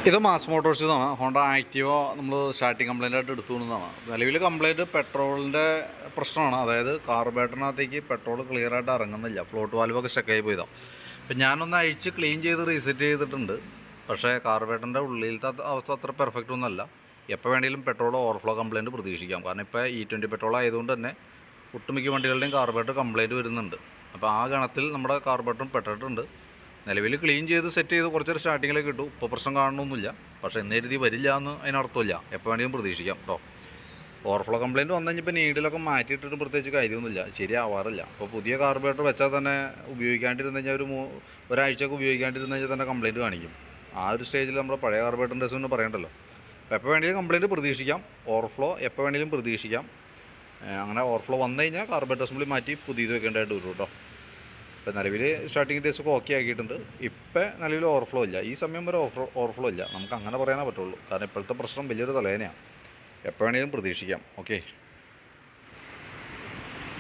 ഇത് mass മോട്ടോഴ്സിന്നാണ്. Honda Activa നമ്മൾ starting complaint ആയിട്ട് എടുത്തുകൊണ്ടതാണ്. നിലവിൽ കംപ്ലൈൻറ്റ് പെട്രോളിൻ്റെ പ്രശ്നമാണ്. അതായത് കാർബേറ്ററിനകത്തേക്ക് പെട്രോൾ ക്ലിയർ ആയിട്ട് ഇറങ്ങുന്നില്ല. ഫ്ലോട്ട് വാൽവൊക്കെ സ്റ്റക്കായി പോയതാണ്. അപ്പം ഞാനൊന്ന് അഴിച്ച് ക്ലീൻ ചെയ്ത് റീസെറ്റ് ചെയ്തിട്ടുണ്ട്. പക്ഷേ കാർബേറ്ററിൻ്റെ ഉള്ളിലത്തെ അവസ്ഥ അത്ര പെർഫെക്റ്റ് ഒന്നുമല്ല. എപ്പോൾ വേണമെങ്കിലും പെട്രോൾ ഓവർഫ്ലോ കംപ്ലൈൻറ്റ് പ്രതീക്ഷിക്കാം. കാരണം ഇപ്പോൾ E20 പെട്രോൾ ആയതുകൊണ്ട് തന്നെ ഒട്ടുമിക്ക വണ്ടികളുടെയും കാർബേറ്റർ കംപ്ലൈൻറ്റ് വരുന്നുണ്ട്. അപ്പോൾ ആ ഗണത്തിൽ നമ്മുടെ കാർബേറ്ററും പെട്ടിട്ടുണ്ട്. നിലവിൽ ക്ലീൻ ചെയ്ത് സെറ്റ് ചെയ്ത് കുറച്ചൊരു സ്റ്റാർട്ടിങ്ങിലേക്ക് കിട്ടും. ഇപ്പോൾ പ്രശ്നം കാണണമെന്നില്ല. പക്ഷേ എന്ന് കരുതി വരില്ല എന്ന് അതിനർത്ഥമില്ല. എപ്പോൾ വേണമെങ്കിലും പ്രതീക്ഷിക്കാം കേട്ടോ. ഓവർഫ്ലോ കംപ്ലയിൻറ്റ് വന്നു കഴിഞ്ഞപ്പോൾ നീഡിലൊക്കെ മാറ്റിയിട്ടിട്ട് പ്രത്യേകിച്ച് കാര്യമൊന്നുമില്ല, ശരിയാവാറില്ല. അപ്പോൾ പുതിയ കാർബറേറ്റർ വെച്ചാൽ തന്നെ ഉപയോഗിക്കാണ്ടിരുന്ന് കഴിഞ്ഞാൽ ഒരാഴ്ചയൊക്കെ ഉപയോഗിക്കാണ്ടിരുന്ന് കഴിഞ്ഞാൽ തന്നെ കംപ്ലയിൻറ്റ് കാണിക്കും. ആ ഒരു സ്റ്റേജിൽ നമ്മുടെ പഴയ കാർബറേറ്ററിൻ്റെ ഒന്നും പറയണ്ടല്ലോ. അപ്പോൾ എപ്പോൾ വേണമെങ്കിലും കംപ്ലയിൻറ്റ് പ്രതീക്ഷിക്കാം. ഓവർഫ്ലോ എപ്പോൾ വേണമെങ്കിലും പ്രതീക്ഷിക്കാം. അങ്ങനെ ഓവർഫ്ലോ വന്നു കഴിഞ്ഞാൽ കാർബറേറ്റർ അസംബ്ലി മാറ്റി പുതിയത് വെക്കേണ്ടതായിട്ട് വരും കേട്ടോ. ഇപ്പോൾ നിലവിൽ സ്റ്റാർട്ടിങ് ഡേയ്സൊക്കെ ഓക്കെ ആക്കിയിട്ടുണ്ട്. ഇപ്പം നിലവിൽ ഓവർഫ്ലോ ഇല്ല. ഈ സമയം വരെ ഓവർഫ്ലോ ഇല്ല. നമുക്ക് അങ്ങനെ പറയാനേ പറ്റുള്ളൂ. കാരണം ഇപ്പോഴത്തെ പ്രശ്നം വലിയൊരു തലേനയാണ്. എപ്പോൾ വേണമെങ്കിലും പ്രതീക്ഷിക്കാം. ഓക്കെ.